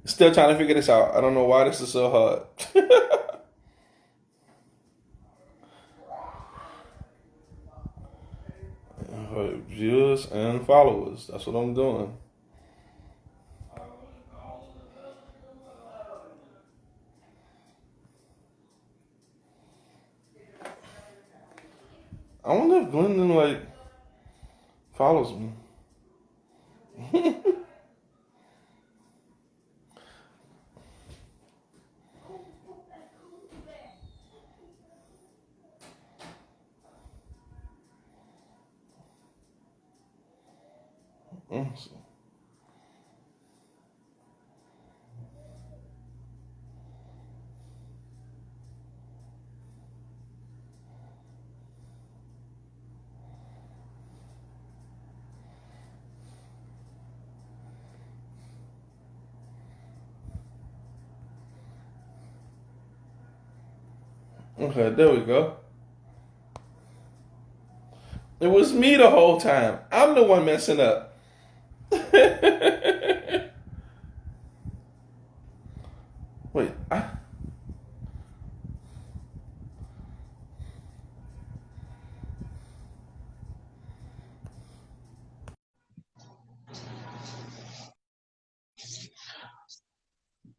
Still trying to figure this out. I don't know why this is so hard. Viewers and followers. That's what I'm doing. I wonder if Glendon like follows me. Okay, there we go. It was me the whole time. I'm the one messing up. Wait,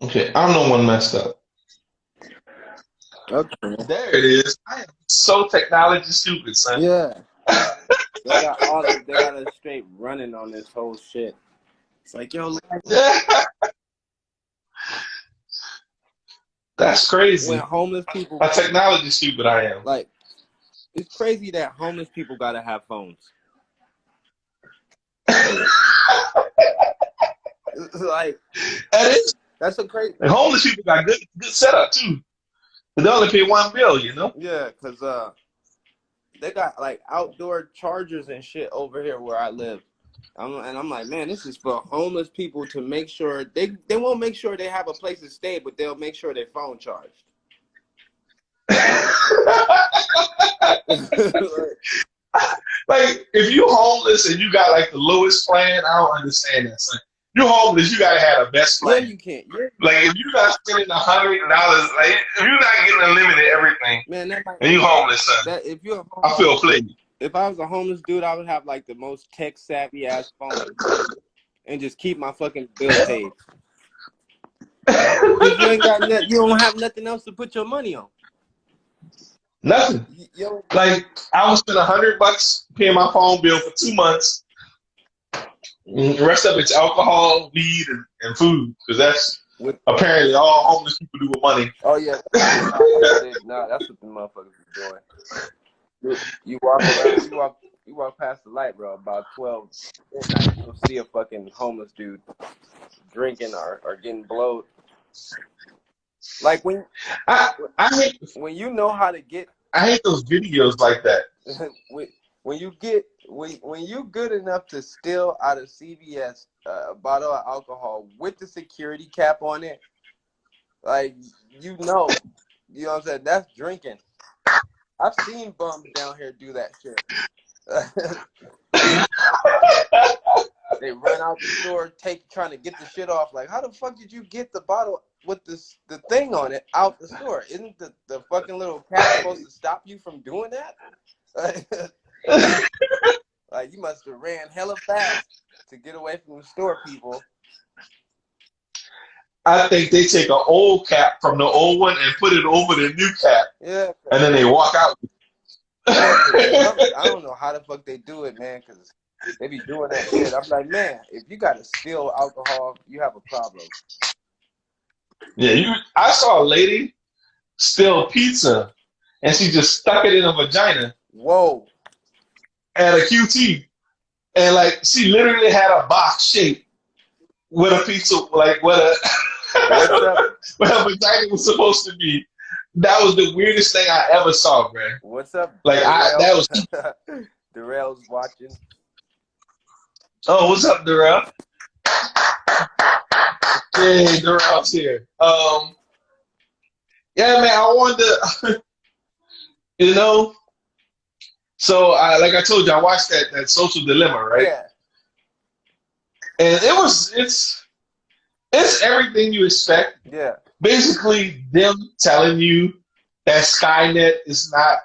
okay, I'm the one messed up. Okay. There it is. I am so technology stupid, son. Yeah. They got us straight running on this whole shit. It's like, yo, That's when crazy. homeless people How technology stupid I am. like it's crazy that homeless people gotta have phones. It's like That is. that's so crazy. And homeless people got good setup too. But they only pay one bill, you know? Yeah, cause they got like outdoor chargers and shit over here where I live. I'm like, man, this is for homeless people to make sure they won't make sure they have a place to stay, but they'll make sure their phone charged. Like, if you homeless and you got like the lowest plan, I don't understand that. Son. You homeless, you gotta have the best Yeah, plan. you can't. Yeah, Like if you're not spending $100, like if you're not getting unlimited everything, man, that might and you homeless, son, that if you're a I feel played. if I was a homeless dude, I would have like the most tech savvy ass phone and just keep my fucking bill paid. Cause you ain't got nothing, you don't have nothing else to put your money on. Nothing. Yo, Like I would spend $100 paying my phone bill for 2 months. The rest of it's alcohol, weed, and food, because that's with apparently all homeless people do with money. oh yeah, that's what the motherfuckers are doing. You walk around, you walk past the light, bro. About 12 midnight, you'll see a fucking homeless dude drinking or getting blowed. Like I I hate when you know how to get I hate those videos like that. when you get when you good enough to steal out of CVS a bottle of alcohol with the security cap on it, like you know what I'm saying. That's drinking. I've seen bums down here do that shit. They run out the store, trying to get the shit off. Like, how the fuck did you get the bottle with the thing on it out the store? Isn't the fucking little cap supposed to stop you from doing that? Like you must have ran hella fast to get away from the store people. I think they take an old cap from the old one and put it over the new cap, Yeah, and then they walk out. I don't know how the fuck they do it, man, because they be doing that shit. I'm like, man, if you got to steal alcohol, you have a problem. Yeah, I saw a lady steal pizza, and she just stuck it in her vagina Whoa. at a QT, and like she literally had a box shape with a pizza, like what a What's up? where her vagina was supposed to be. That was the weirdest thing I ever saw, man. What's up, Like Darrell? that was. Darrell's watching. Oh, what's up, Darrell? Hey, Darrell's here. Yeah, man, I wanted to, you know. So, like I told you, I watched that Social Dilemma, right? Yeah. And it's It's everything you expect. Yeah. Basically, them telling you that Skynet is not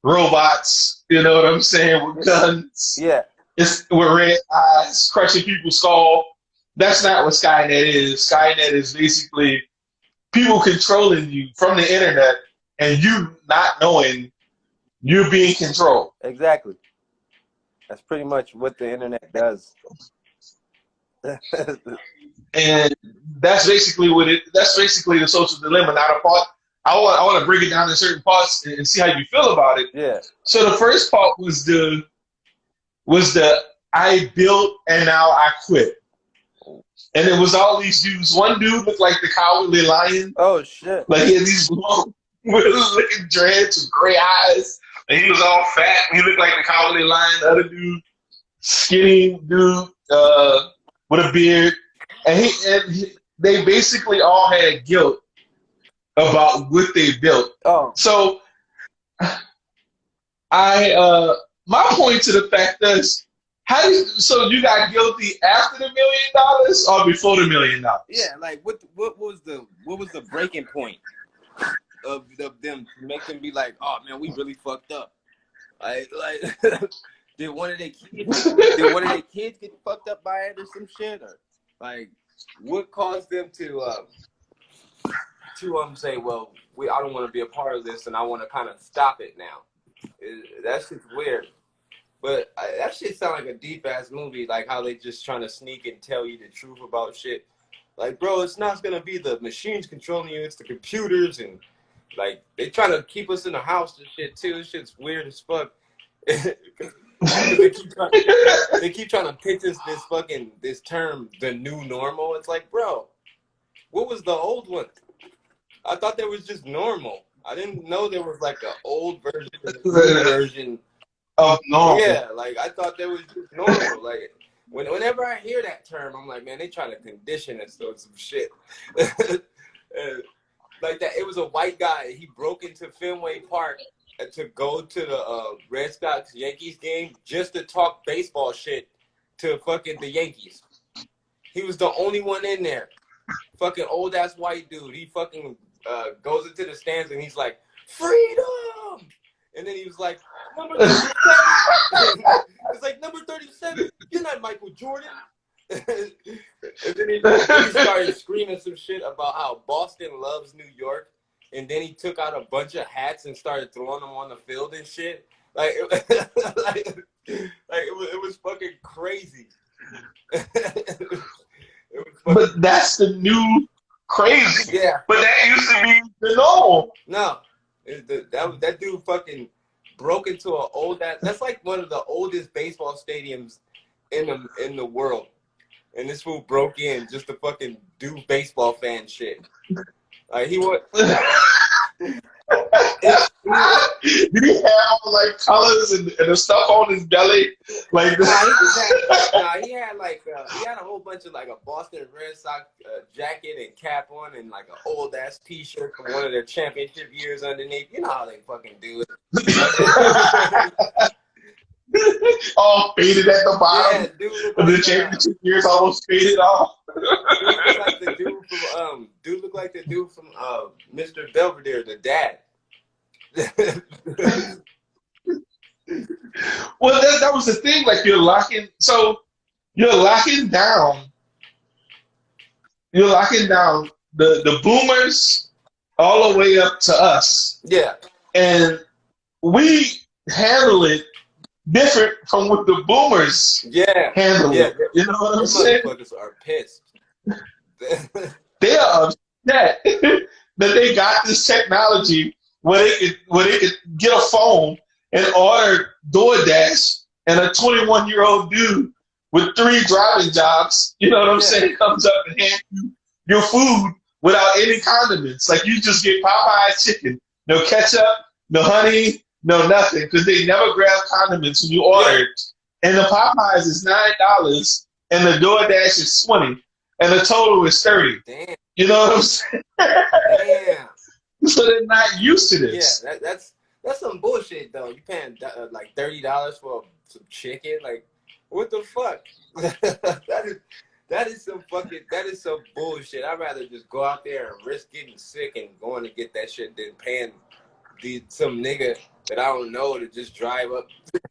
robots. You know what I'm saying? With guns, Yeah. it's with red eyes, crushing people's skull. That's not what Skynet is. Skynet is basically people controlling you from the internet and you not knowing you're being controlled. Exactly. That's pretty much what the internet does. And that's basically what it. That's basically the social dilemma. Now the part I want to break it down in certain parts and see how you feel about it. Yeah. So the first part was the I built and now I quit, and it was all these dudes. One dude looked like the Cowardly Lion. Oh shit. Like he had these long, looking dreads with gray eyes, and he was all fat. And he looked like the Cowardly Lion. The other dude, skinny dude with a beard, and they basically all had guilt about what they built. Oh. So my point to the fact is, so you got guilty after the $1 million or before the $1 million? Yeah, like what was the breaking point of them to make them be like, oh man, we really fucked up. Like did one of their kids get fucked up by it or some shit, or like what caused them to say, well, I don't want to be a part of this and I want to kind of stop it now. That's just weird. But that shit sound like a deep ass movie, like how they just trying to sneak and tell you the truth about shit. Like, bro, it's not gonna be the machines controlling you; it's the computers, and like they trying to keep us in the house and shit too. This shit's weird as fuck. they keep trying to pitch us this term, the new normal. It's like, bro, what was the old one? I thought there was just normal. I didn't know there was like an old version, a new version. Of normal. Yeah, like I thought that was just normal. Like whenever I hear that term, I'm like, man, they trying to condition us to some shit. Like that, it was a white guy. He broke into Fenway Park to go to the Red Sox Yankees game just to talk baseball shit to fucking the Yankees. He was the only one in there. Fucking old ass white dude. He fucking goes into the stands and he's like, freedom. And then he was like, number 37. It's like, number 37, you're not Michael Jordan. And then he started screaming some shit about how Boston loves New York. And then he took out a bunch of hats and started throwing them on the field and shit. Like, it was fucking crazy. But that's the new crazy. Yeah. But that used to be the normal. No. That dude fucking broke into an old ass. That's like one of the oldest baseball stadiums in the world, and this fool broke in just to fucking do baseball fan shit. Like he was. Did he have like colors and the stuff on his belly? Like he had he had a whole bunch of like a Boston Red Sox jacket and cap on and like an old ass T-shirt from one of their championship years underneath. You know how they fucking do it. All faded at the bottom. Yeah, dude. The championship years almost faded off. Dude looked like the dude from Mr. Belvedere, the dad. Well, that was the thing. Like you're locking down the boomers all the way up to us. Yeah, and we handle it different from what the boomers handle it. You know what I'm saying? Motherfuckers are pissed. They are upset that they got this technology where they could get a phone and order DoorDash, and a 21-year-old dude with 3 driving jobs, you know what I'm saying, comes up and hands you your food without any condiments. Like you just get Popeye's chicken, no ketchup, no honey, no nothing, because they never grab condiments when you order it. And the Popeyes is $9, and the DoorDash is $20, and the total is $30. Damn. You know what I'm saying? Damn. So they're not used to this. Yeah, that's some bullshit though. You paying like $30 for some chicken? Like, what the fuck? That is some bullshit. I'd rather just go out there and risk getting sick and going to get that shit than paying some nigga that I don't know to just drive up.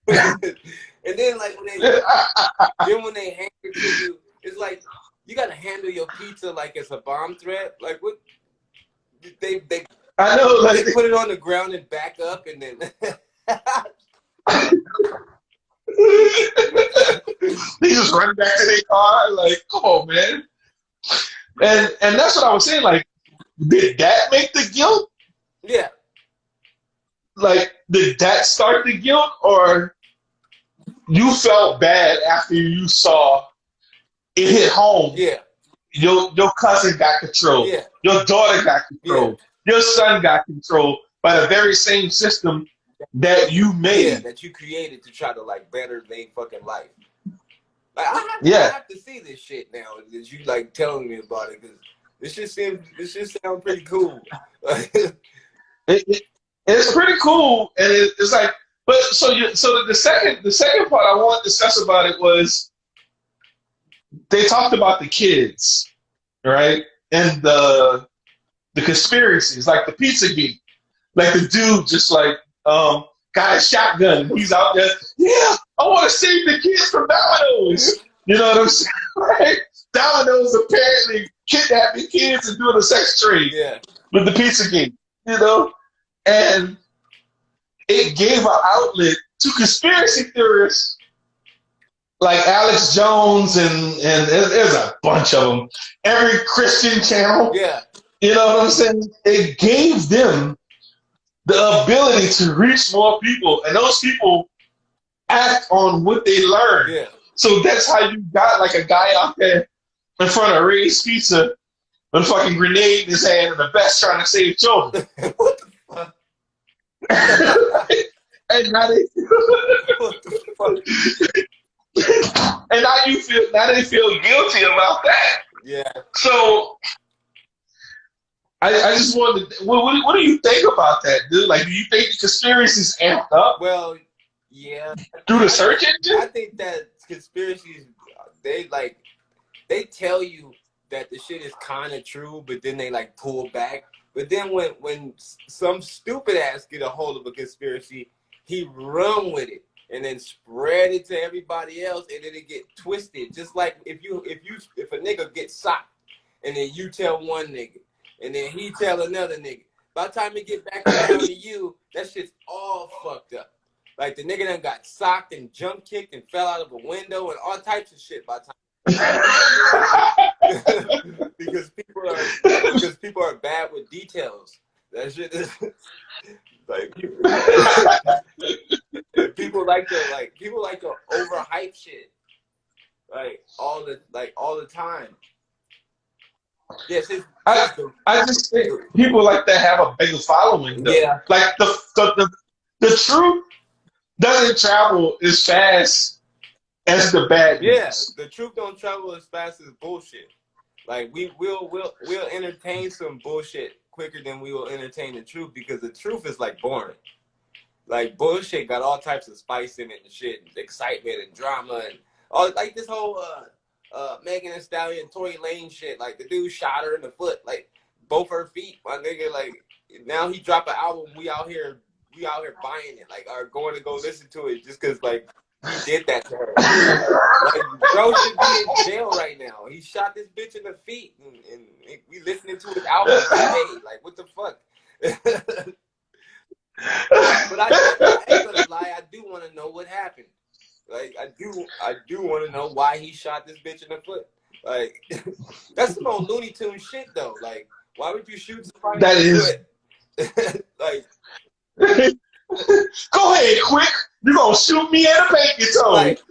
And then like when they hand it to you, it's like you gotta handle your pizza like it's a bomb threat. Like what they I know, like they put it on the ground and back up and then they just run back to their car. Like, come on, man. And that's what I was saying. Like, did that make the guilt? Yeah. Like, did that start the guilt, or you felt bad after you saw it hit home? Yeah. Your cousin got control. Yeah. Your daughter got control. Yeah. Your son got control by the very same system that you made. Yeah, that you created to try to like better their fucking life. Like I have to see this shit now that you like telling me about it because this shit sounds pretty cool. It's pretty cool, and it's like, but the second part I want to discuss about it was they talked about the kids, right, and the conspiracies, like the Pizzagate, like the dude just like got a shotgun. He's out there. Yeah, I want to save the kids from Domino's. You know what I'm saying? Right? Domino's apparently kidnapping kids and doing a sex trade with the Pizzagate. You know, and it gave an outlet to conspiracy theorists like Alex Jones and there's a bunch of them. Every Christian channel. Yeah. You know what I'm saying? It gave them the ability to reach more people, and those people act on what they learn. Yeah. So that's how you got like a guy out there in front of Ray's Pizza with a fucking grenade in his hand and a vest trying to save children. What the fuck? And now they What the fuck? and now they feel guilty about that. Yeah. So I just wanted to, what do you think about that, dude? Like, do you think the conspiracies amped up? Well, yeah. Through the search engine? I think that conspiracies, they tell you that the shit is kind of true, but then they like pull back. But then when some stupid ass get a hold of a conspiracy, he run with it and then spread it to everybody else, and then it get twisted. Just like if a nigga gets socked, and then you tell one nigga, and then he tell another nigga. By the time it get back around to you, that shit's all fucked up. Like the nigga done got socked and jump kicked and fell out of a window and all types of shit by the time. because people are bad with details. That shit is like people like to overhype shit like all the time. Yes, I just think people like to have a bigger following. Though. Yeah, like the truth doesn't travel as fast as the bad news. Yeah, the truth don't travel as fast as bullshit. Like we'll entertain some bullshit quicker than we will entertain the truth because the truth is like boring. Like bullshit got all types of spice in it and shit, and excitement and drama and all like this whole Megan Thee Stallion, Tory Lane shit. Like the dude shot her in the foot, like both her feet. My nigga, like now he dropped an album. We out here buying it, like are going to go listen to it just because like he did that to her. Like bro should be in jail right now. He shot this bitch in the feet, and we listening to his album today. Like what the fuck? But I ain't gonna lie. I do want to know what happened. Like I do want to know why he shot this bitch in the foot. Like that's some old Looney Tunes shit though. Like why would you shoot somebody that in the is foot? Like go ahead, quick. You gonna shoot me in the pinky toe? Like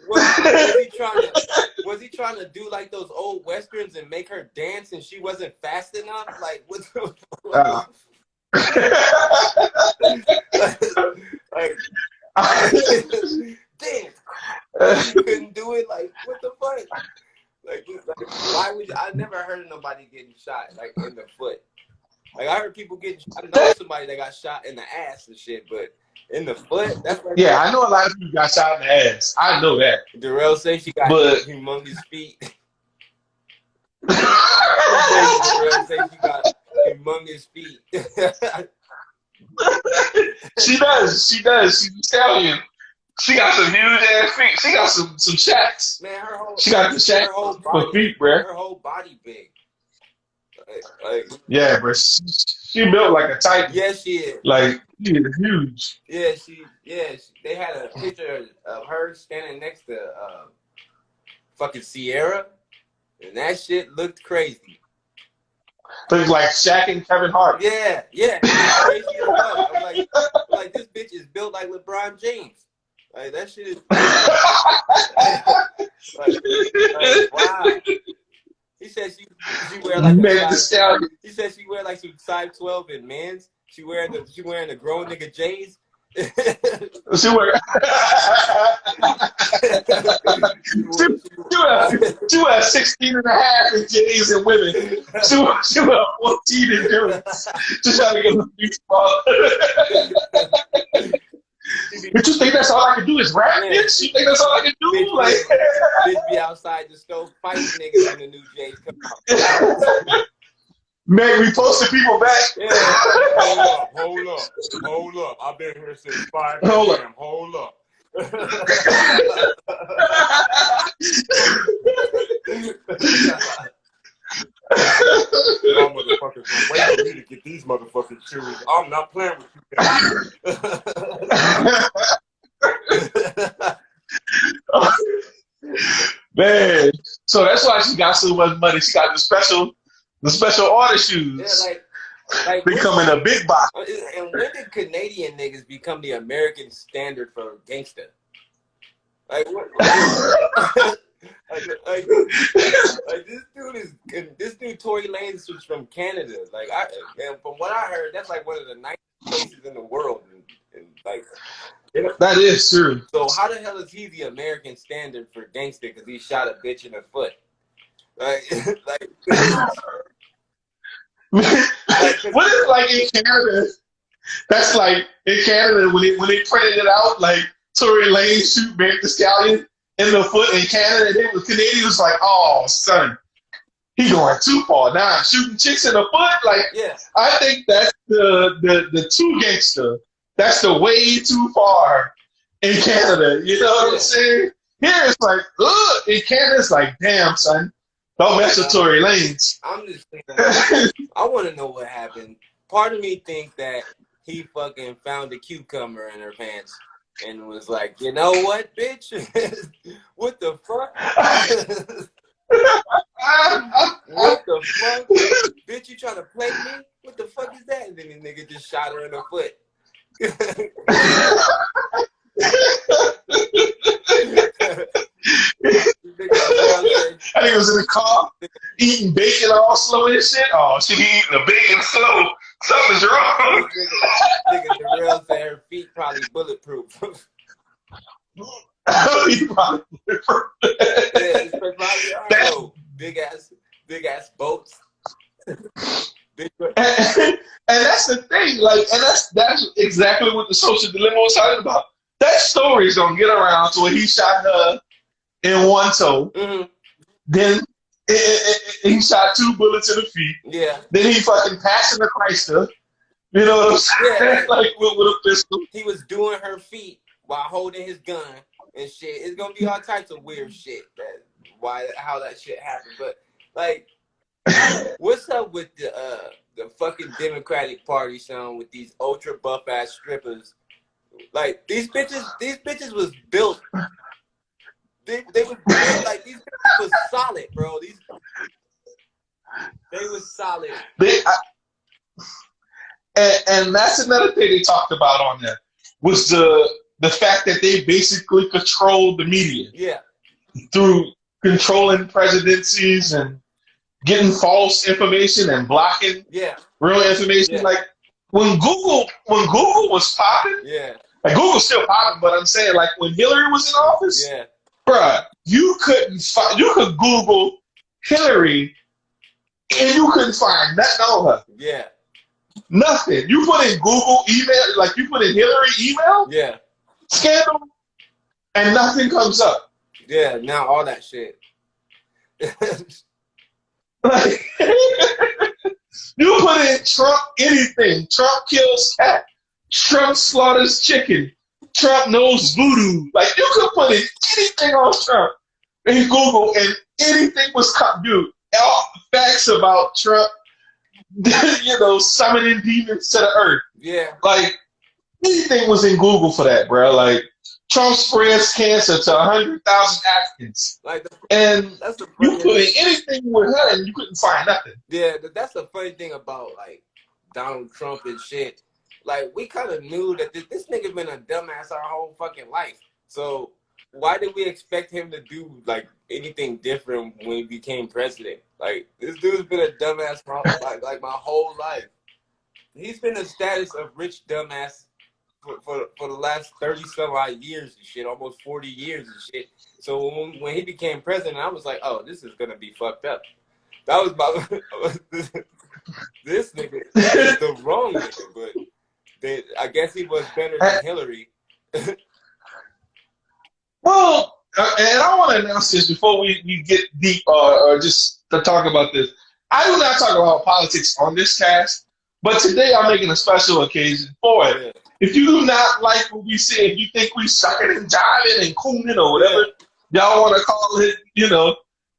was he trying to do like those old westerns and make her dance and she wasn't fast enough? Like what the like damn, you couldn't do it. Like what the fuck? Like why would you? I never heard of nobody getting shot like in the foot. Like I heard people getting. I know somebody that got shot in the ass and shit, but in the foot. That's like yeah. I know a lot of people got shot in the ass. I know that. Darrell says she got humongous feet. Darrell say she got humongous feet. She does. She's Italian. She got some huge ass feet. She got some shacks. Man, She got the shack for feet, bruh. Her whole body big. Like Yeah, bro. She built like a titan. Yeah, she is. Like, she is huge. Yeah, they had a picture of her standing next to fucking Sierra, and that shit looked crazy. Looks like Shaq and Kevin Hart. Yeah, it's crazy as fuck. I'm like, this bitch is built like LeBron James. Like, that shit is like, wow. He said she wear like a size, he said she wear like some size 12 in men's. She wearing the grown nigga J's. She wear 16 and a half in J's and women. She wear 14 in dudes. Just trying to get a feet small. But you think that's all I can do is rap, bitch? You think that's all I can do? Bitch be outside the stove fighting niggas when the new J's come out. Meg, we posted people back. Yeah. Hold up. I've been here since 5 a.m. Hold up. Y'all motherfuckers gonna wait for me to get these motherfucking shoes. I'm not playing with you guys. Man, so that's why she got so much money. She got the special order shoes. Yeah, like they come in a big box. And when did Canadian niggas become the American standard for gangster? Like what? like this dude Tory Lanez was from Canada. Like and from what I heard, that's like one of the nicest places in the world. And like that is true. So how the hell is he the American standard for gangster? Because he shot a bitch in the foot. Like what is like in Canada? That's like in Canada when they printed it out, like Tory Lanez shoot Meg the Stallion in the foot in Canada. They was Canadians was like, oh son, he going too far now, shooting chicks in the foot. Like, yeah, I think that's the too gangster. That's the way too far in Canada. You know what I'm saying? Here it's like, ugh. In Canada it's like, damn son, don't mess with Tory Lanez. I'm just thinking, I want to know what happened. Part of me think that he fucking found a cucumber in her pants and was like, you know what, bitch? What the fuck? What the fuck? Bitch, you trying to play me? What the fuck is that? And then the nigga just shot her in the foot. I think it was in the car eating bacon all slow and shit. Oh, she be eating the bacon slow. Something's wrong. Nigga Darrell said her feet probably bulletproof. Big ass boats. And that's the thing, like, and that's exactly what the Social Dilemma was talking about. That story's gonna get around to where he shot her in one toe. Mm-hmm. Then he shot 2 bullets in the feet. Yeah. Then he fucking passed in the Chrysler. You know what I'm saying? Yeah. Like with a pistol. He was doing her feet while holding his gun and shit. It's gonna be all types of weird shit how that shit happened. But like, what's up with the fucking Democratic Party, son, with these ultra buff ass strippers? Like these bitches was built. They was built, like these bitches was solid, bro. They was solid. And that's another thing they talked about on there was the fact that they basically controlled the media. Yeah. Through controlling presidencies and getting false information and blocking real information. Yeah. Like when Google was popping, like Google's still popping, but I'm saying like when Hillary was in office, bruh, you could Google Hillary and you couldn't find nothing on her. Yeah. Nothing. You put in Google email, like you put in Hillary email, scandal, and nothing comes up. Yeah, now all that shit. Like, you put in Trump anything. Trump kills cat. Trump slaughters chicken. Trump knows voodoo. Like, you could put in anything on Trump in Google, and anything was cut. Dude, all facts about Trump, summoning demons to the earth. Yeah. Like, anything was in Google for that, bro. Like, Trump spreads cancer to 100,000 Africans. Like, and that's the you put in anything with her, and you couldn't find nothing. Yeah, that's the funny thing about, like, Donald Trump and shit. Like, we kind of knew that this nigga been a dumbass our whole fucking life. So why did we expect him to do, like, anything different when he became president? Like, this dude's been a dumbass like my whole life. He's been a status of rich dumbass for the last 30-some-odd years and shit, almost 40 years and shit. So when he became president, I was like, oh, this is gonna be fucked up. That was this nigga is the wrong nigga, but I guess he was better than Hillary. Well, and I want to announce this before we get deep or just to talk about this. I do not talk about politics on this cast, but today I'm making a special occasion for it. Yeah. If you do not like what we say, if you think we sucking and jiving and cooning or whatever y'all want to call it,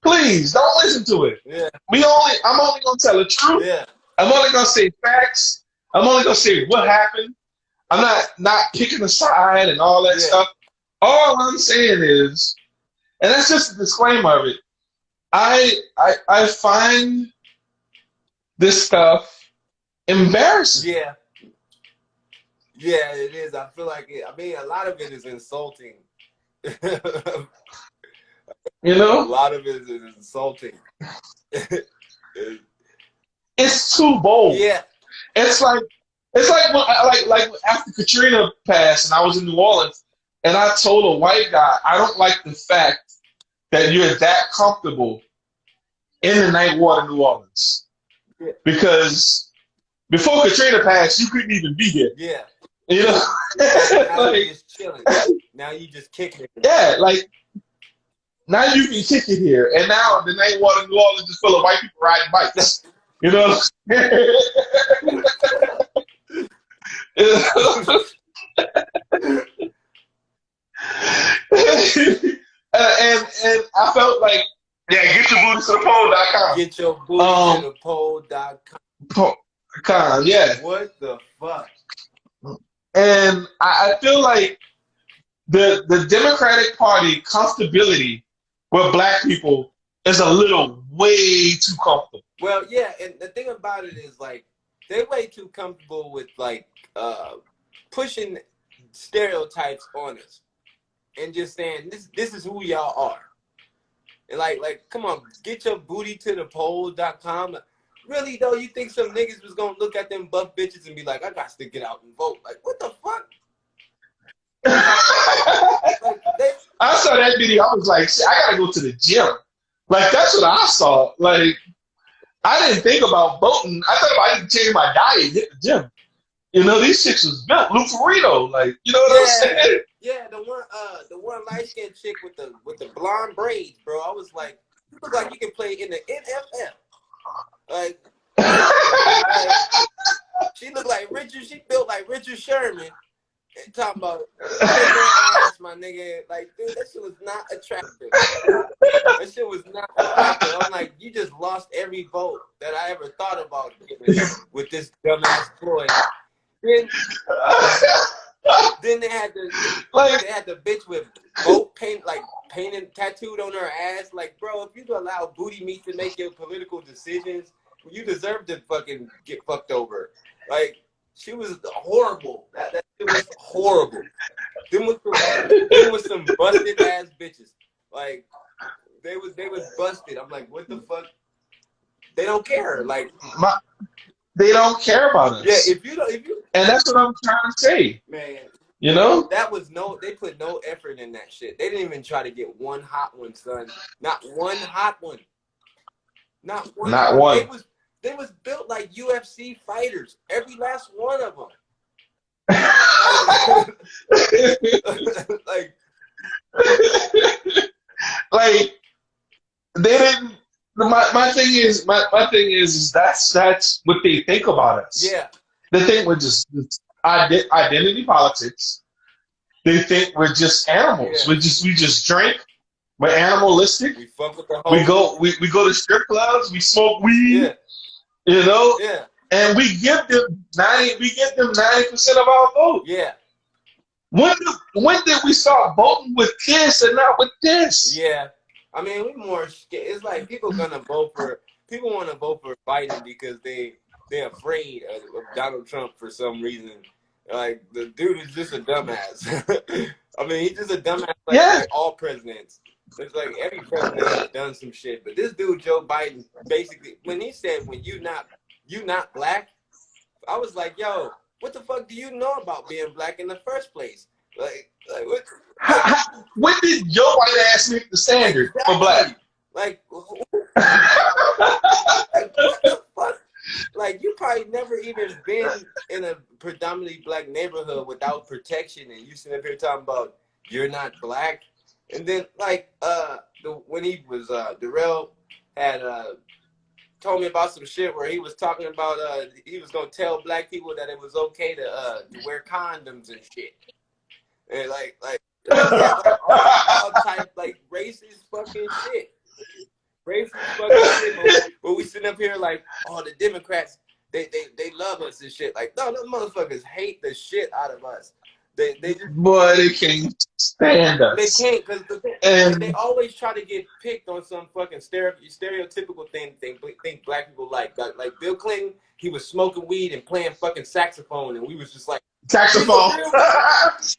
please don't listen to it. Yeah. I'm only gonna tell the truth. Yeah. I'm only gonna say facts. I'm only gonna say what happened. I'm not picking a side and all that stuff. All I'm saying is, and that's just a disclaimer of it, I find this stuff embarrassing. Yeah. Yeah, it is. I feel like it. I mean, a lot of it is insulting. A lot of it is insulting. It's too bold. Yeah. It's like after Katrina passed and I was in New Orleans and I told a white guy, I don't like the fact that you're that comfortable in the night water New Orleans. Yeah. Because before Katrina passed, you couldn't even be here. Yeah. Now you're just chilling. Now you just kicking it. Yeah, like now you can kick it here. And now the night water New Orleans is full of white people riding bikes. And I felt like, get your booty to the pole.com. Get your booty to the pole.com. Yeah. What the fuck? And I feel like the Democratic Party comfortability with black people is a little way too comfortable. Well, yeah, and the thing about it is, like, they're way too comfortable with, like, pushing stereotypes on us and just saying this is who y'all are. And like, come on, get your booty to the pole.com. Really though, you think some niggas was gonna look at them buff bitches and be like, I got to get out and vote? Like, what the fuck? I saw that video. I was like, I gotta go to the gym. Like, that's what I saw. Like, I didn't think about voting. I thought I need to change my diet and hit the gym. These chicks was built. Lou Ferrito, like, you know what I'm saying? Yeah, the one light skinned chick with the blonde braids, bro. I was like, you look like you can play in the NFL. Like, she looked like Richard. She built like Richard Sherman. And talking about ass, my nigga. Like, dude, that shit was not attractive. That shit was not attractive. I'm like, you just lost every vote that I ever thought about with this dumbass ploy. Then they had the bitch with vote paint, like painted tattooed on her ass. Like, bro, if you allow booty meat to make your political decisions, you deserve to fucking get fucked over. Like, she was horrible. That shit was horrible. Them was some busted ass bitches. Like, they was busted. I'm like, what the fuck? They don't care. Like, they don't care about us. Yeah, if you and that's what I'm trying to say. Man, that was they put no effort in that shit. They didn't even try to get one hot one, son. Not one hot one. Not one. Not one. They was built like UFC fighters. Every last one of them. like they didn't. my thing is is that's what they think about us. Yeah, They think we're just identity politics. They think we're just animals. yeah. We just drink. We're animalistic. We fuck with the whole. We go to strip clubs. We smoke Yeah, weed. You know, yeah, and we give them 90% of our vote. yeah, When did we start voting with this and not with this? yeah. I mean, we more scared. It's like people gonna vote for. People want to vote for Biden because they're afraid of Donald Trump for some reason. Like the dude is just a dumbass. I mean, he's just a dumbass Yeah. like all presidents. It's like every president has done some shit, but this dude Joe Biden basically when he said when you not black, I was like, yo, what the fuck do you know about being black in the first place? Like what? When did your white ass meet the standard for black? Like, like what the fuck? Like you probably never even been in a predominantly black neighborhood without protection, and you sitting up here talking about you're not black. And then like when he was Darrell had told me about some shit where he was talking about he was gonna tell black people that it was okay to wear condoms and shit. And like all type like racist fucking shit. Racist fucking shit. But we sitting up here like, oh, the Democrats, they love us and shit. Like, no, those motherfuckers hate the shit out of us. They just Boy, they can't stand us. They can't because they always try to get picked on some fucking stereotypical thing. Think black people like Bill Clinton. He was smoking weed and playing fucking saxophone, and we was just like saxophone.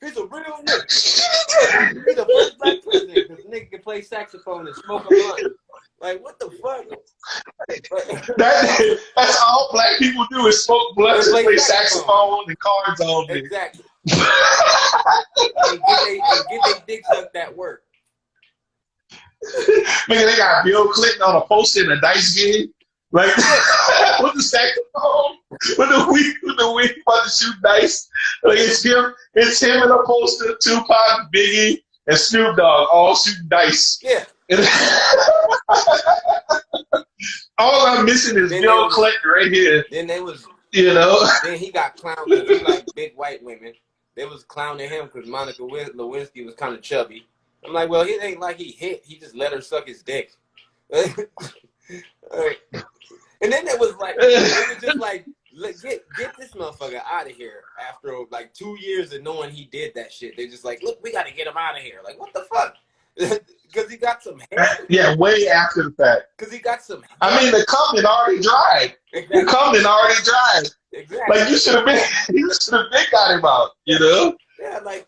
He's a real nigga. He's the first black president because nigga can play saxophone and smoke a blunt. Like what the fuck? That's all black people do is smoke blunts and play saxophone and cards all day. Exactly. and get their dick sucked at work. Man, they got Bill Clinton on a poster in a dice game. Like with the saxophone, with the weed about to shoot dice. Like it's him in a poster, Tupac, Biggie, and Snoop Dogg all shooting dice. Yeah. All I'm missing is Bill Clinton right here. Then they was Then he got clowned because he like big white women. They was clowning him because Monica Lewinsky was kind of chubby. I'm like, well, it ain't like he hit. He just let her suck his dick. And then it was just like, get this motherfucker out of here. After like 2 years of knowing he did that shit, they just like, look, we got to get him out of here. Like, what the fuck? Because he got some hair. Yeah, way after the fact. Because he got some hair. I mean, the cum had already dried. Exactly. The cum had already dried. Exactly. Like you should have been got him out, Yeah, like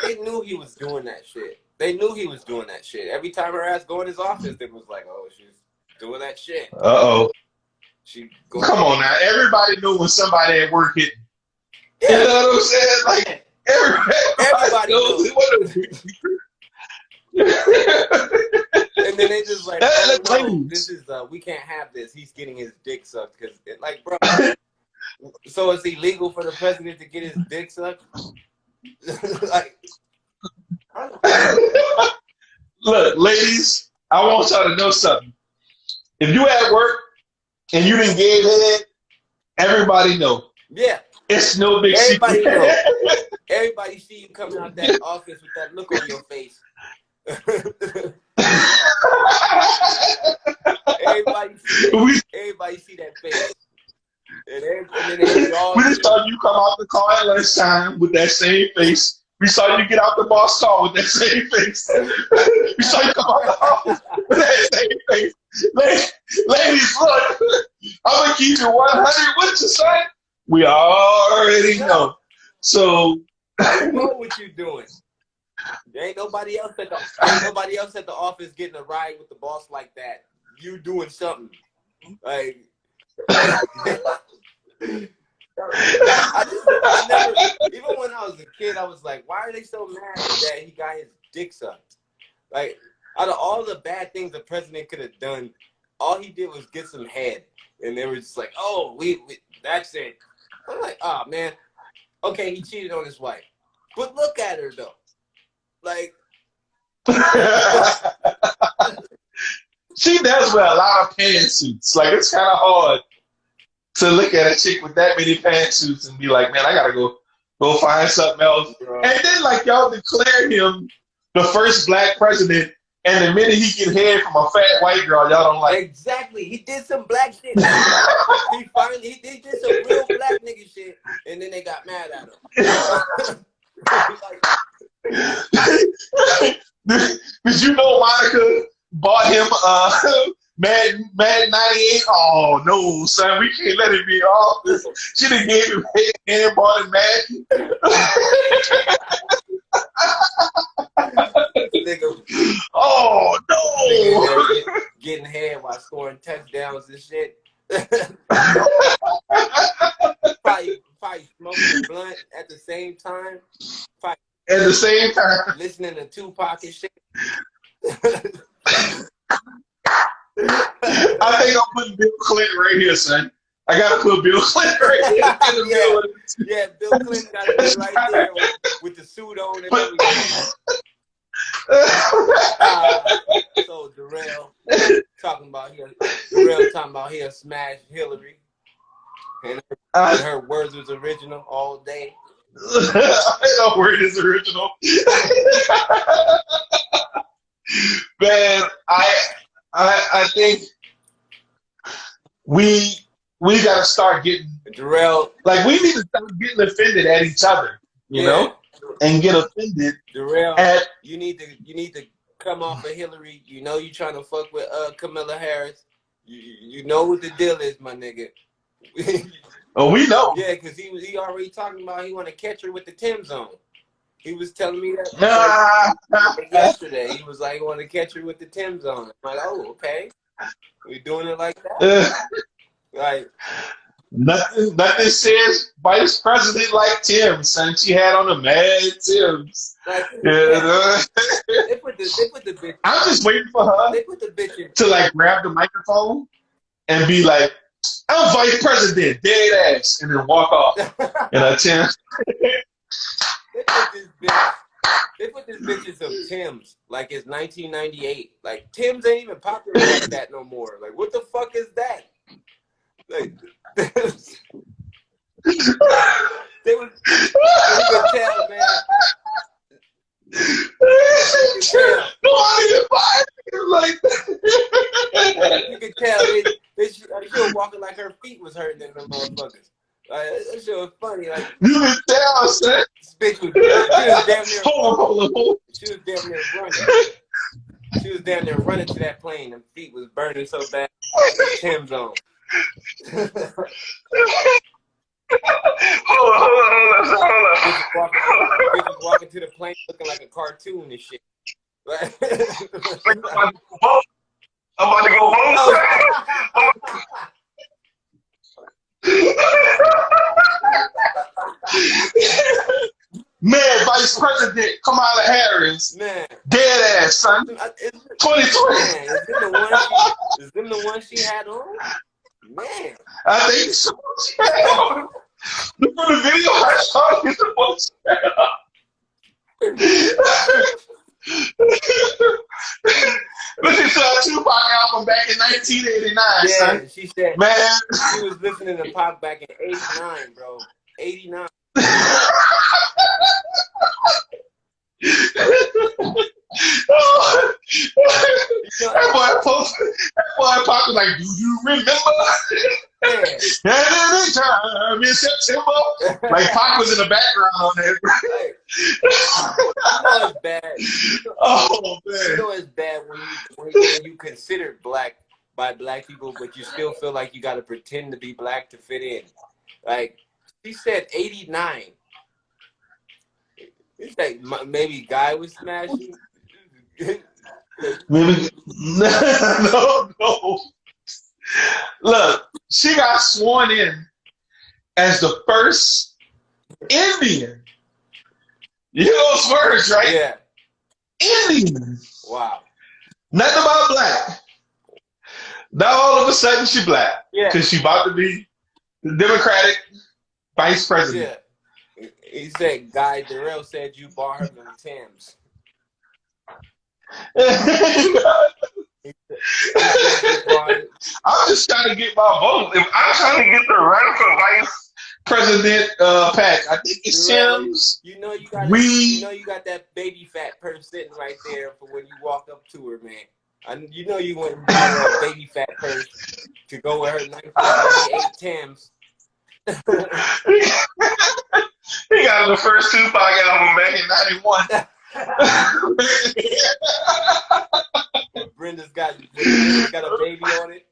they knew he was doing that shit. They knew he was doing that shit. Every time her ass go in his office, it was like, oh, she's doing that shit. Uh-oh. Come on now. Everybody knew when somebody at work hit. Yeah. You know what I'm saying? Like everybody knows. And then they just like, oh, no, this is we can't have this. He's getting his dick sucked because, like, bro. So it's illegal for the president to get his dick sucked? Like, look, ladies, I want y'all to know something. If you at work and you didn't give head, everybody know. Yeah. It's no big Everybody secret. know. Everybody see you coming out that office with that look on your face. Everybody see that face. And then we just saw you come out the car at lunchtime with that same face. We saw you get out the boss car with that same face. We saw you come out the office with that same face. Ladies, look, I'm going to keep you 100 with you, son. We already know. So, I know what you're doing. There ain't nobody else at the office getting a ride with the boss like that. You doing something. Like, I never, even when I was a kid, I was like, why are they so mad that he got his dick sucked? Like, out of all the bad things the president could have done, all he did was get some head. And they were just like, oh, we that's it. I'm like, oh, man. Okay, he cheated on his wife. But look at her, though. Like, she does wear a lot of pantsuits. Like it's kind of hard to look at a chick with that many pantsuits and be like, man, I gotta go find something else. Bro. And then like y'all declare him the first black president, and the minute he get head from a fat white girl, y'all don't like. Exactly. He did some black shit. he did some real black nigga shit, and then they got mad at him. Did you know Monica bought him Mad 98? Oh no, son, we can't let it be all this. She done gave him and bought him Madden. Nigga, Oh no. getting head while scoring touchdowns and shit. probably smoking a blunt at the same time. At the same time, listening to Tupac and shit. I think I'm putting Bill Clinton right here, son. I gotta put Bill Clinton right here in the middle of it. Yeah, Bill Clinton gotta be right there with the suit on and everything. So Darrell talking about he'll smash Hillary, and her words was original all day. I know word is original. Man, I think we gotta start getting Darrell. Like we need to start getting offended at each other, you know, and get offended. Darrell, at you need to come off of Hillary. You know you trying to fuck with Kamala Harris. You know what the deal is, my nigga. Oh, we know. Yeah, because he already talking about he want to catch her with the Tim's on. He was telling me that like, yesterday. He was like, want to catch her with the Tim's on. I'm like, oh, okay. We doing it like that? Like nothing says vice president like Tim, son. She had on the mad Tims. Like, they put the bitch. I'm just waiting for her. They put the bitch in to like grab the microphone and be like, I'm vice president, dead ass, and then walk off in a Tim. They put this bitch in some Tims like it's 1998. Like Tims ain't even popular like that no more. Like what the fuck is that? Like you could tell, man. You could tell she was walking like her feet was hurting in them motherfuckers. Like, that shit was funny. Like you can tell, son. Bitch was damn near. Hold on. She was damn near running. She was damn near running to that plane. Her feet was burning so bad. Tim's on. Hold on. Bitch was walking to the plane looking like a cartoon and shit. I'm about to go home. Man, Vice President Kamala Harris, man, dead ass, son. 2020. Is them the one she had on? Man, I think so. Look for the video I saw you supposed Listen to a Tupac album back in 1989, son. She said, man, she was listening to Pac back in 89, bro. 89. That boy Pac was like, do you remember? Any time in September. Like Pac was in the background on that. You know it's bad. Oh man. You know it's bad when you considered black by black people, but you still feel like you gotta pretend to be black to fit in. Like she said 89. It's like maybe Guy was smashing. Maybe no. Look, she got sworn in as the first Indian. You know those words, right? Yeah. Indian. Wow. Nothing about black. Now all of a sudden she black. Yeah. Because she about to be the Democratic vice president. Yeah. He said, Guy Darrell said you bought her them Timbs. He just trying to get my vote. If I'm trying to get the run for vice president pack, I think it stems. You know you got that baby fat purse sitting right there for when you walk up to her, man. You know you went and bought her a baby fat purse to go with her 1998 Timbs. He got the first Tupac album back in '91. Brenda's got a baby on it.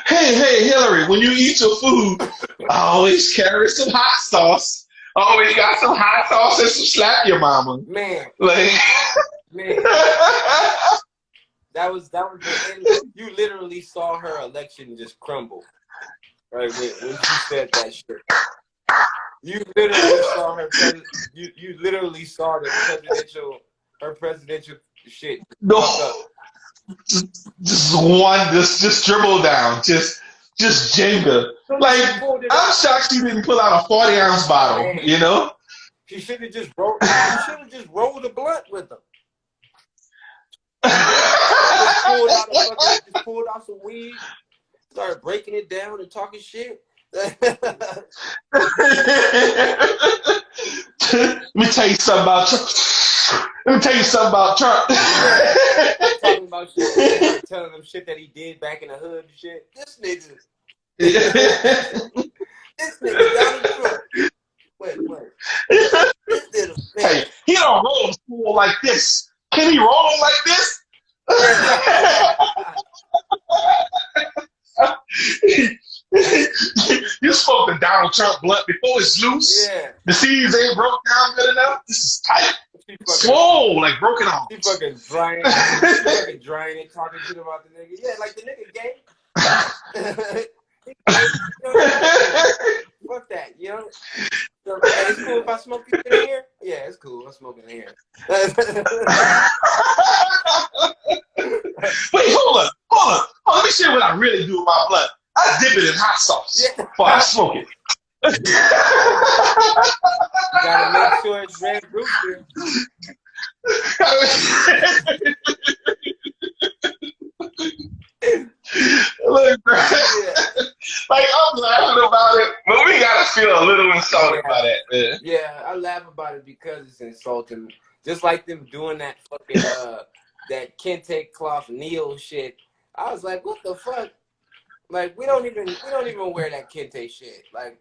Hey, Hillary, when you eat your food, always carry some hot sauce. Always got some hot sauce and some slap your mama. Man. Like, man. That was the end. You literally saw her election just crumble. Right, when she said that shit. You literally saw her you literally saw her presidential shit. No. Just dribble down. Just Jenga. Like, I'm shocked she didn't pull out a 40-ounce bottle, man. You know? She should have just rolled a blunt with them. Just pulled out some weed, started breaking it down and talking shit. Let me tell you something about Trump. Talking about shit, telling them shit that he did back in the hood and shit. This nigga Donald Trump. Wait. Hey, he don't roll school like this. Can he roll him like this? You smoked the Donald Trump blunt before it's loose. Yeah. The seeds ain't broke down good enough. This is tight. Swole, like broken off. She fucking drying it, talking shit about the nigga. Yeah, like the nigga gay. Fuck that, you know? So, hey, it's cool if I smoke this in here? Yeah, it's cool. I'm smoking in here. Wait, hold on. Let me show you what I really do with my blunt. I dip it in hot sauce before I smoke it. You gotta make sure it's red rooster. Look, bro. Like, I'm laughing about it, but we gotta feel a little insulted by that, man. Yeah, I laugh about it because it's insulting. Just like them doing that fucking that kente cloth Neo shit. I was like, what the fuck? Like, we don't even wear that kente shit. Like,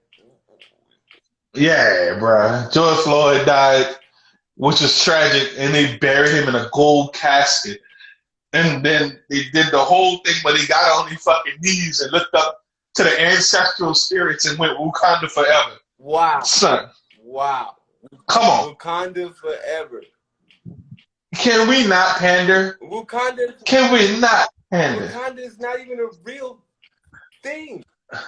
yeah, bro. George Floyd died, which was tragic, and they buried him in a gold casket. And then they did the whole thing, but he got on his fucking knees and looked up to the ancestral spirits and went Wakanda forever. Wow. Son. Wow. Come on. Wakanda forever. Can we not pander? Can we not pander? Wakanda is not even a real thing. I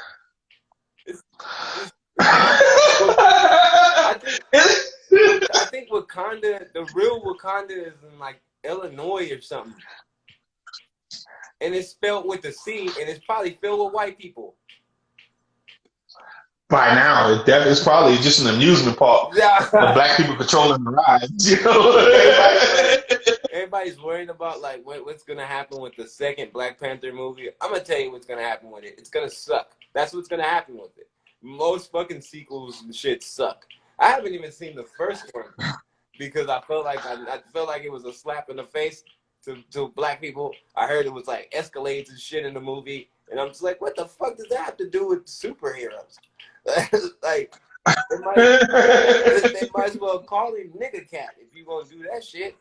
think Wakanda, the real Wakanda is in like Illinois or something. And it's spelled with a C, and it's probably filled with white people. By now, it's probably just an amusement park. The black people controlling the rides. You know? Everybody's worried about like what's gonna happen with the second Black Panther movie. I'm gonna tell you what's gonna happen with it. It's gonna suck. That's what's gonna happen with it. Most fucking sequels and shit suck. I haven't even seen the first one because I felt like it was a slap in the face to black people. I heard it was like escalades and shit in the movie, and I'm just like, what the fuck does that have to do with superheroes? Like, they might as well call him Nigga Cat if you gonna do that shit.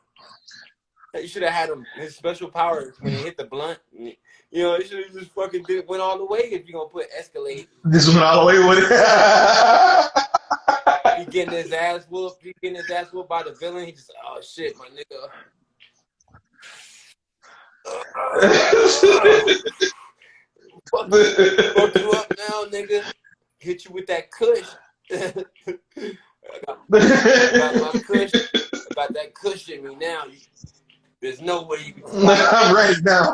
You should have had him his special powers when he hit the blunt. You know, you should have just fucking went all the way if you're gonna put escalate. This went all the way with it. He getting his ass whooped. By the villain. He just, oh shit, my nigga. Fuck you up now, nigga. Hit you with that kush. I got my kush. I got that kush in me now. There's no way you can. I'm ready now.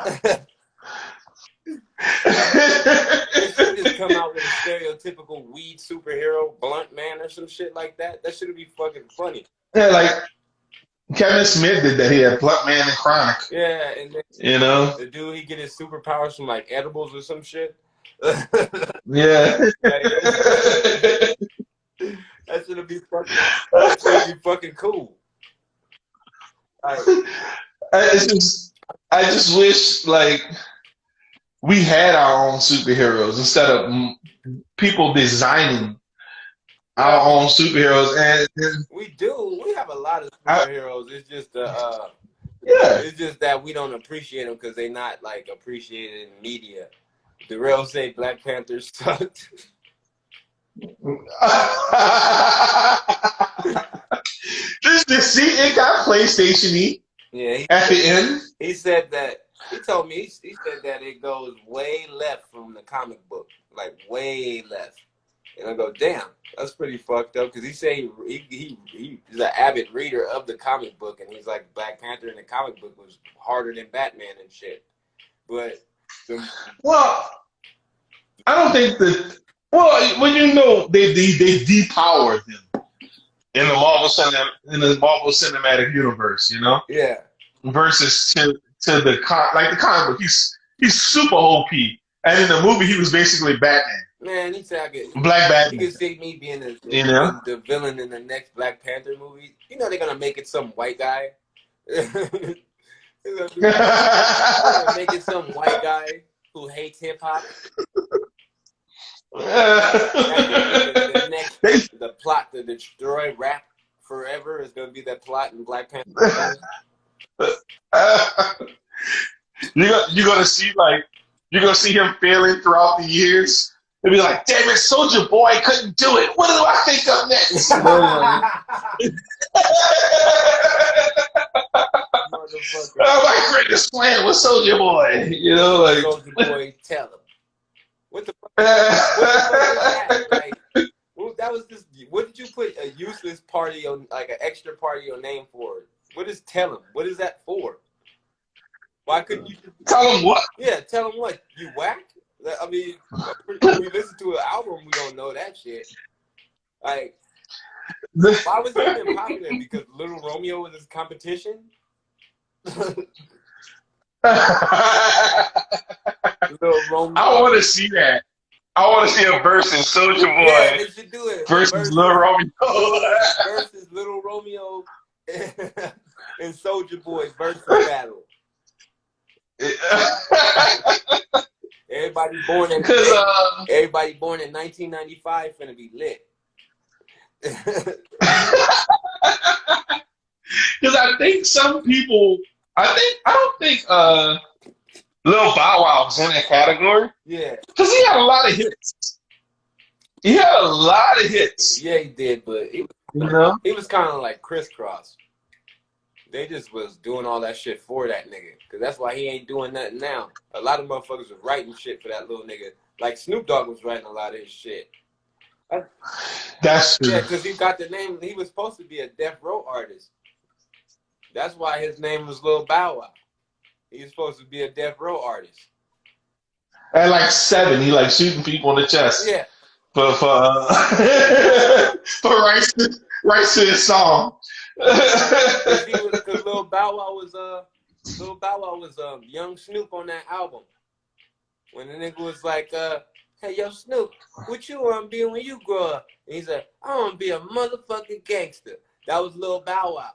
They should just come out with a stereotypical weed superhero, blunt man, or some shit like that. That should be fucking funny. Yeah, like Kevin Smith did that. He had Pluck Man and Chronic. Yeah, and then You know. the dude, he get his superpowers from like edibles or some shit. Yeah. That should be fucking. That should be fucking cool. Like, I just wish like we had our own superheroes instead of people designing our own superheroes. And we do. We have a lot of superheroes. It's just yeah. It's just that we don't appreciate them because they're not like appreciated in media. The real say Black Panther sucked. See, it got PlayStation-y. Yeah. At the end, he said that. He told me he said that it goes way left from the comic book, like way left. And I go, damn, that's pretty fucked up. Because he said he's an avid reader of the comic book, and he's like, Black Panther in the comic book was harder than Batman and shit. But well, I don't think that. Well, when you know they depowered him in the Marvel Cinematic Universe, you know. Yeah. Versus to the the comic book, he's super OP, and in the movie he was basically Batman. Man, he said I could Black Batman. You could see me being the villain in the next Black Panther movie. You know they're gonna make it some white guy. They're gonna make it some white guy who hates hip hop. The plot to destroy rap forever is gonna be that plot in Black Panther. You're gonna see him failing throughout the years. They'll be like, damn it, Soldier Boy couldn't do it. What do I think of next? My greatest plan was Soldier Boy. You know, like Soldier Boy, tell him. What the fuck? What was that? Like, that was just. What did you put a useless party on, like an extra part of your name for? What is tell him? What is that for? Why couldn't you tell him what? Yeah, tell him what? You whack? I mean, when we listen to an album, we don't know that shit. Like, why was he even popular? Because Little Romeo was his competition? Little Romeo. I want to see that. I want to see a versus Soldier Boy. Yeah, they should do it. Versus Little Romeo. Versus Little Romeo and Soldier Boy versus battle. Everybody born in 1995 finna be lit. Because I think some people, I don't think Lil Bow Wow was in that category. Yeah. Because he had a lot of hits. He had a lot of hits. Yeah, he did, but he was kind of like crisscross. They just was doing all that shit for that nigga. Because that's why he ain't doing nothing now. A lot of motherfuckers was writing shit for that little nigga. Like Snoop Dogg was writing a lot of his shit. That's true. Yeah, because he got the name. He was supposed to be a death row artist. That's why his name was Lil Bow Wow. He was supposed to be a death row artist. At like 7, he like shooting people in the chest. Yeah. For rights to his song. Because Lil Bow Wow was Young Snoop on that album. When the nigga was like, hey, yo, Snoop, what you want to be when you grow up? And he said, I want to be a motherfucking gangster. That was Lil Bow Wow.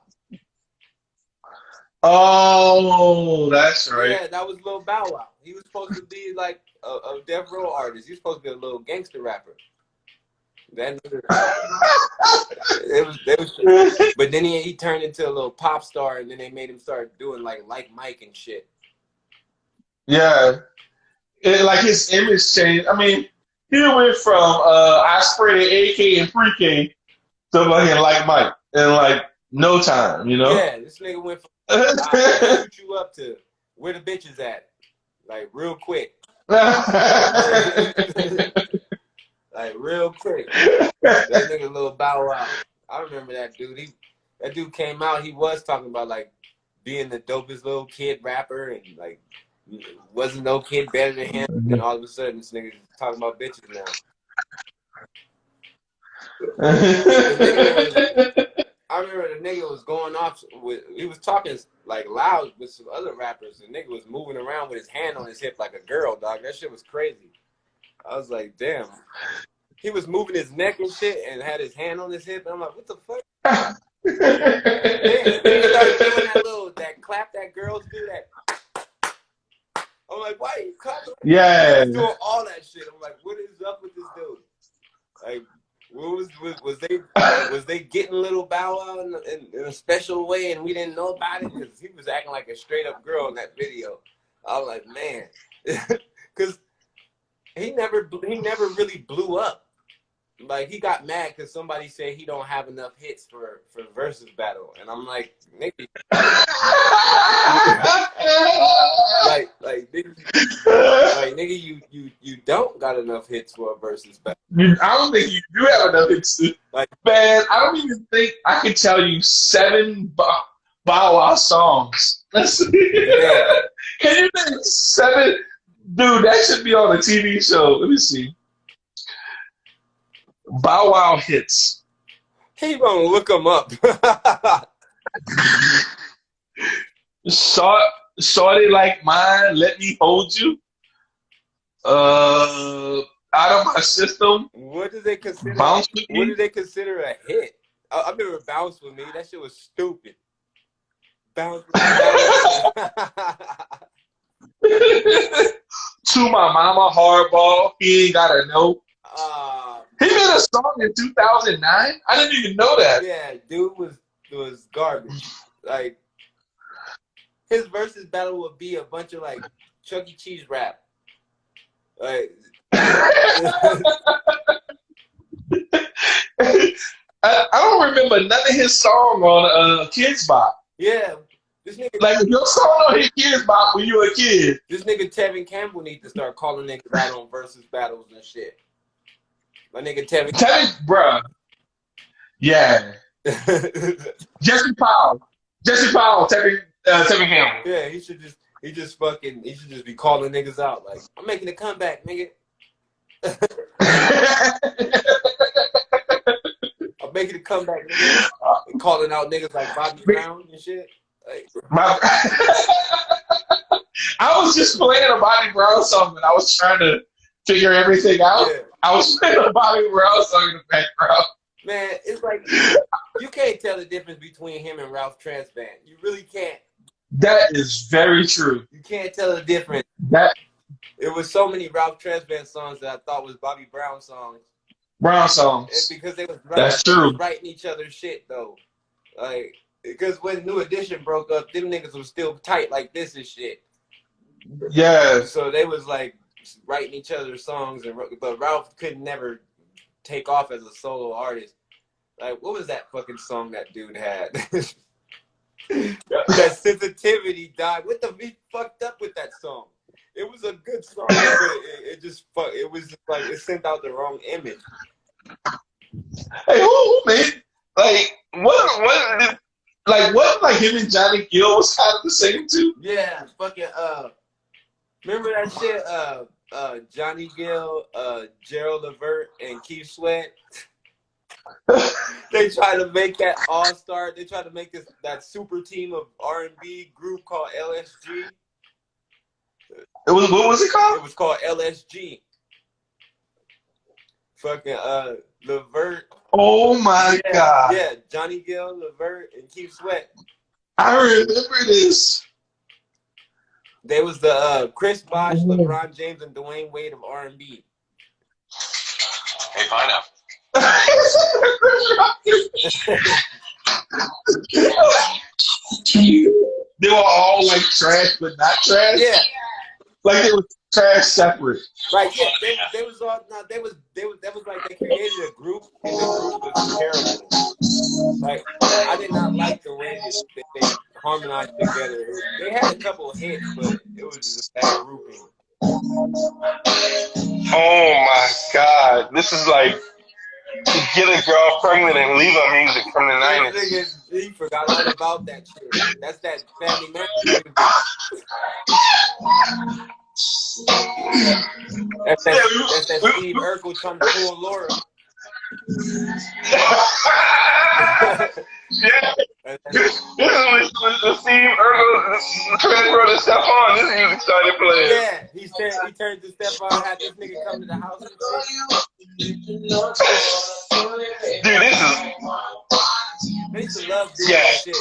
Oh, that's right. Yeah, that was Lil Bow Wow. He was supposed to be like a death row artist. He was supposed to be a little gangster rapper. That nigga, but then he turned into a little pop star, and then they made him start doing like Mike and shit. Yeah, like his image changed. I mean, he went from I sprayed AK and pre-K to like Mike in like no time, you know? Yeah, this nigga went from I shoot you up to where the bitches at, like real quick. Like real quick. That nigga Lil Bow Wow. I remember that dude. That dude came out, he was talking about like being the dopest little kid rapper and like wasn't no kid better than him. And all of a sudden this nigga's talking about bitches now. I I remember the nigga was going off he was talking like loud with some other rappers. The nigga was moving around with his hand on his hip like a girl, dog. That shit was crazy. I was like, damn. He was moving his neck and shit and had his hand on his hip. And I'm like, what the fuck? Damn. Then he started doing that clap that girls do, that. I'm like, why are you clapping? Yeah. He's doing all that shit. I'm like, what is up with this dude? Like, was they getting little Bow Wow in a special way and we didn't know about it? Because he was acting like a straight up girl in that video. I was like, man, because he never really blew up. Like, he got mad because somebody said he don't have enough hits for versus battle, and I'm like, nigga, nigga, you don't got enough hits for a versus battle. I don't think you do have enough hits. Like, man, I don't even think I can tell you 7 Bow Wow songs. Can you name 7? Dude, that should be on a TV show. Let me see. Bow Wow hits. He gonna look them up. Shorty Like Mine, Let Me Hold You. Out of My System. What do they consider? Bounce With Me? What do they consider a hit? I remember Bounce With Me. That shit was stupid. Bounce With Me. To My Mama, Hardball. He Ain't Gotta Know. He made a song in 2009. I didn't even know that. Yeah, dude was garbage. Like, his versus battle would be a bunch of like Chuck E. Cheese rap. Like, I don't remember none of his song on Kids Bop. Yeah, this nigga. Like, your song on his Kids Bop when you were a kid. This nigga Tevin Campbell need to start calling niggas out on versus battles and shit. My nigga Tevin, bruh. Yeah. Jesse Powell, Tevin Campbell. Yeah, he should just be calling niggas out. Like, I'm making a comeback, nigga. I'm making a comeback, nigga. And calling out niggas like Bobby Brown and shit. Like, I was just playing a Bobby Brown song and I was trying to figure everything out. Yeah. I was playing a Bobby Brown song in the background. Man, it's like you can't tell the difference between him and Ralph Transband. You really can't. That is very true. You can't tell the difference. It was so many Ralph Transband songs that I thought was Bobby Brown songs. Brown songs. It's because they was writing each other's shit though. Like, because when New Edition broke up, them niggas was still tight like this and shit. Yeah. So they was like writing each other's songs, but Ralph could never take off as a solo artist. Like, what was that fucking song that dude had? That Sensitivity died. What the he fucked up with that song? It was a good song, but it was just like it sent out the wrong image. Hey, who made like what him and Johnny Gill was kind of the same too? Yeah, fucking remember that shit? Johnny Gill, Gerald Levert, and Keith Sweat. They try to make that all-star. They try to make that super team of R&B group called LSG. What was it called? It was called LSG. Fucking Levert. Oh my God. Yeah, Johnny Gill, Levert, and Keith Sweat. I remember this. They was the Chris Bosh, LeBron James, and Dwayne Wade of R&B. Hey, Pineapple. They were all like trash, but not trash. Yeah, like they were trash separate. Right. Yeah, they was all. No, that was like they created a group, and the group was terrible. Like, I did not like the way that they harmonized together. They had a couple of hits, but it was just a bad grouping. Oh my God! This is like get a girl pregnant and leave her music from the 90s. He forgot all about that shit. That's that Family Man. That's that Steve Urkel trying to pull Laura. Yeah. And This is when Steve Urkel transferred to Stephon. This music started playing. yeah, he turned to Stephon, had this nigga come to the house and shit. Dude, this is. I used to love doing Yeah. that shit.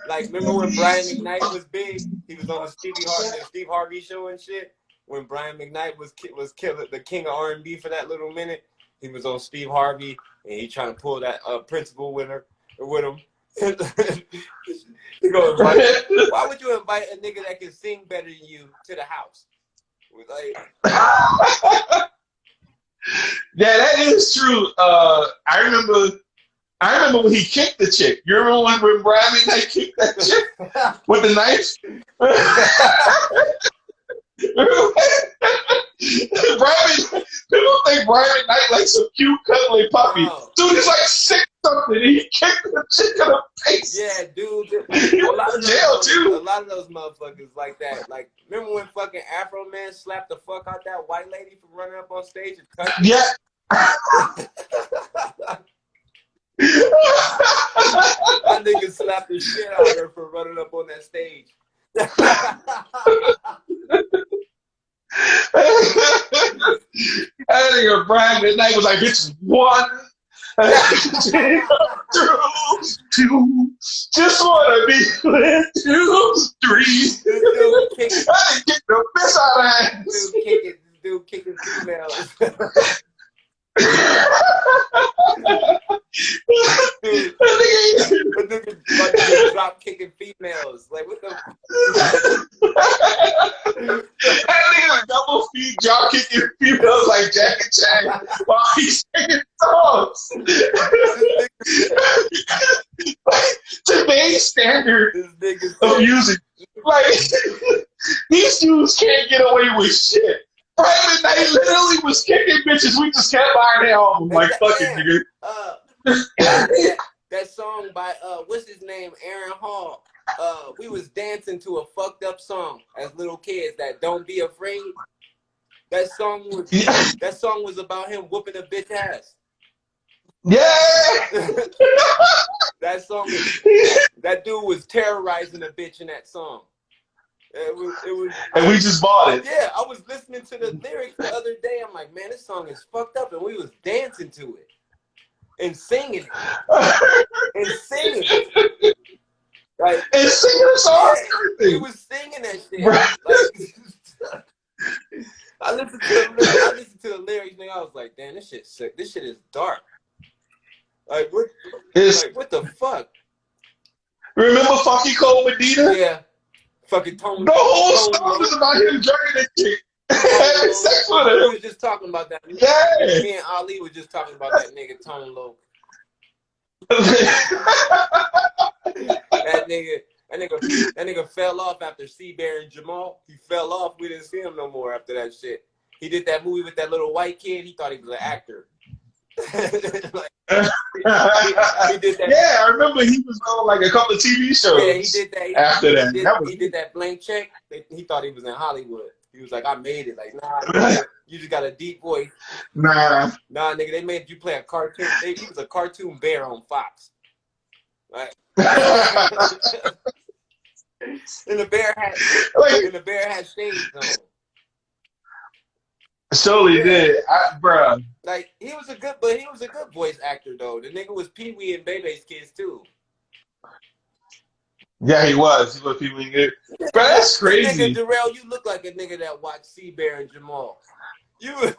Like, remember when Brian McKnight was big? He was on the Steve Harvey show and shit. When Brian McKnight was killing the king of R&B for that little minute, he was on Steve Harvey and he trying to pull that principal with him. He goes, why would you invite a nigga that can sing better than you to the house? Like, yeah, that is true. I remember when he kicked the chick. You remember when Brian McKnight kicked that chick with the knife? People think Brian McKnight like some cute cuddly puppy. Oh. Dude, he's like 6 something. He kicked the chick in the face. Yeah, dude. He was in jail too. A lot of those motherfuckers like that. Like, remember when fucking Afro Man slapped the fuck out that white lady for running up on stage and touching? Yeah. That nigga slapped the shit out of her for running up on that stage. That nigga Brian McKnight was like, bitch, 1, 2, just wanna be with 2, 3. This dude kicking, I didn't get the piss out of ass. this dude kicking females. Dude, that nigga fucking drop kicking females. Like, what the? That nigga double feet drop kicking females like Jackie Chan while he's singing songs. Like, today's standard of music, like these dudes can't get away with shit. Brian McKnight literally was kicking bitches. We just kept buying their album. Like, fuck it, nigga. That song by what's his name, Aaron Hall. We was dancing to a fucked up song as little kids. That Don't Be Afraid. That song was about him whooping a bitch ass. Yeah. That dude was terrorizing a bitch in that song. It was, and we just bought it. Yeah, I was listening to the lyrics the other day. I'm like, man, this song is fucked up, and we was dancing to it and singing it. Like, and singing the songs, everything. We was singing that shit. Right. Like, I listened to the lyrics, nigga. I was like, damn, this shit's sick. This shit is dark. Like, what the fuck? Remember Funky Cold Medina? Yeah. Fucking Tone. The whole song is about him jerking that chick. Having sex with her. We was just talking about that. Yeah. Me and Ali was just talking about that nigga Tone Loc. That nigga fell off after C-Bear and Jamal. He fell off. We didn't see him no more after that shit. He did that movie with that little white kid. He thought he was an actor. Like, he did that. Yeah, I remember he was on like a couple of TV shows. Yeah, he did that. After that, he did that Blank Check. He thought he was in Hollywood. He was like, I made it. Like, nah, you just got a deep voice. Nah, nigga, they made you play a cartoon. He was a cartoon bear on Fox. Right. And the bear had shades on. Surely did, bruh. Like, he was a good voice actor though. The nigga was Pee Wee and Bebe's kids too. Yeah, he was. He was people good. Bro, that's crazy. Nigga, Darrell, you look like a nigga that watched C-Bear and Jamal. You look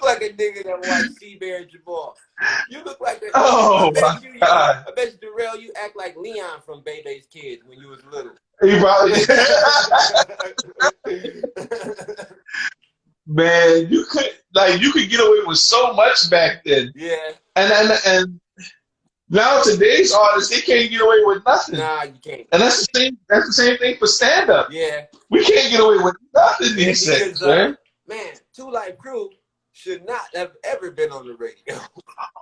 like a nigga that watched C-Bear and Jamal. You look like that. Oh, my God. I bet you, Darrell, you act like Leon from Bebe's Kids when you was little. He probably Man, you could get away with so much back then. Yeah. And now today's artists, they can't get away with nothing. Nah, you can't. And that's the same thing for stand up. Yeah. We can't get away with nothing these days, man. Man, Two Live Crew should not have ever been on the radio.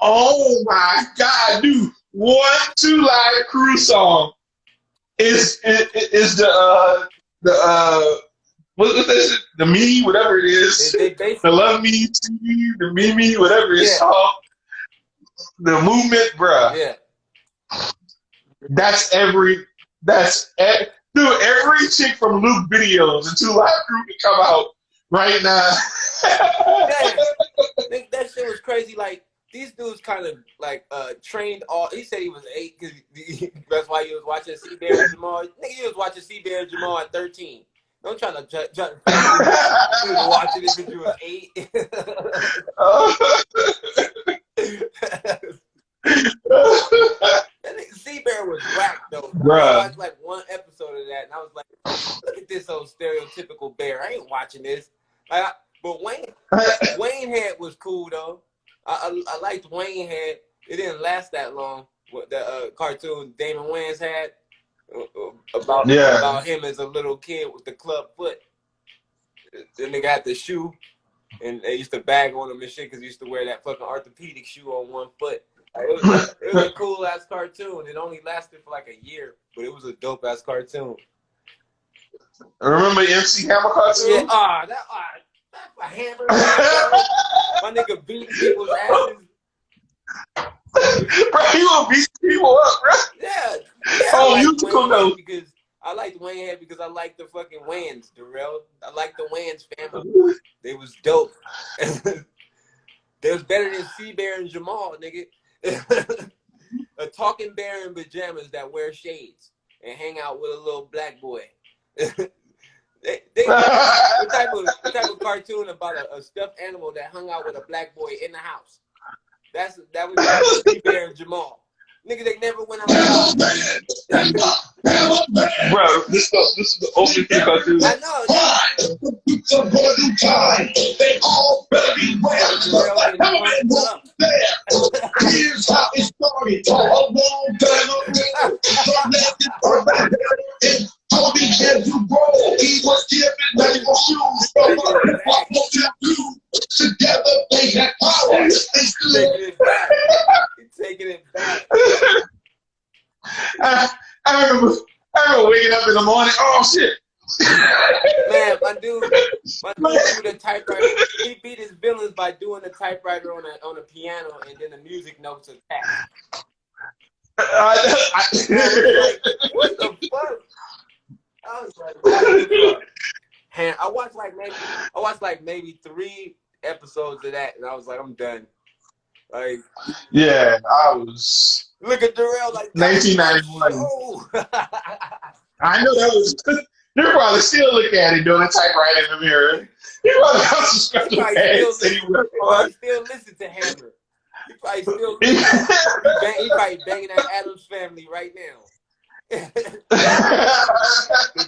Oh my God, dude! One Two Live Crew song is the what's this? The Me, whatever it is. They the Love Me, the Mimi, whatever it's called. The movement, bruh. Yeah. Dude, every chick from Luke videos and Two Live Crew can come out right now. Man, that shit was crazy. Like, these dudes kind of like trained all. He said he was 8 because that's why he was watching C-Bear and Jamal. Nigga, he was watching C-Bear and Jamal at 13. Don't try to judge. You was watching it because you was 8. That nigga C-Bear was whack though. Bruh. I watched like one episode of that, and I was like, "Look at this old stereotypical bear. I ain't watching this." But Wayne Head was cool though. I liked Wayne Head. It didn't last that long. What the cartoon Damon Wayans had about him as a little kid with the club foot. Then they got the shoe, and they used to bag on him and shit because he used to wear that fucking orthopedic shoe on one foot. It was a cool ass cartoon. It only lasted for like a year, but it was a dope ass cartoon. Remember MC Hammer cartoon? Yeah, that's a hammer. My nigga beating people's asses. Bro, he will beat people up, bro. Yeah. Oh, musical though. Because I liked Wayne Head because I liked the fucking Wayans, Darrell. I liked the Wayans family. They was dope. They was better than C-Bear and Jamal, nigga. A talking bear in pajamas that wear shades and hang out with a little black boy. What type of cartoon about a stuffed animal that hung out with a black boy in the house? That was C-Bear and Jamal. Nigga, they never went outside. Bro, this is the opening cartoon. I know. They all better be well. Here's how it started. A long time ago. Told me can you grow. He was giving medical shoes. Together they had power. They stood. Taking it back. I remember waking up in the morning. Oh shit! Man, my dude do the typewriter. He beat his villains by doing the typewriter on a piano, and then the music notes attached. What the fuck? I was like, what the fuck? I watched like maybe 3 episodes of that, and I was like, I'm done. Like, yeah, I was. Look at Darrell like 1991. I know that was. You probably still look at it doing a typewriter in the mirror. You probably also scratch your head. Still listen to Hammer. He probably still he probably banging that Addams Family right now. They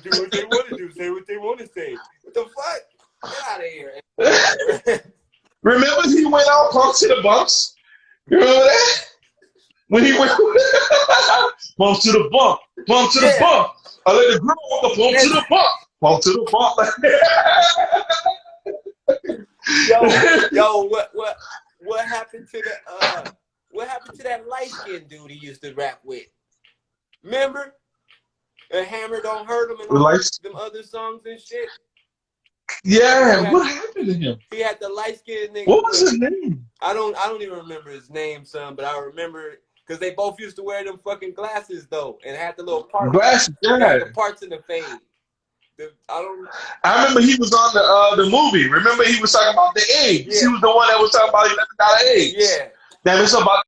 do what they want to do, say what they want to say. What the fuck? Get out of here. Remember he went out pump to the bumps? You remember that? When he went bump to the bump, bump to the bump. I let the girl on the bump to the bump to the bump. Yo, what happened to that light skinned dude he used to rap with? Remember? The Hammer Don't Hurt Him and all them other songs and shit. Yeah, what happened to him? He had the light skinned nigga. What was his name? I don't even remember his name, son, but I remember because they both used to wear them fucking glasses though, and had the little parts. Glasses, yeah. The parts in the fade. I remember he was on the movie. Remember he was talking about the eggs. Yeah. He was the one that was talking about he never got an egg. Yeah. That was about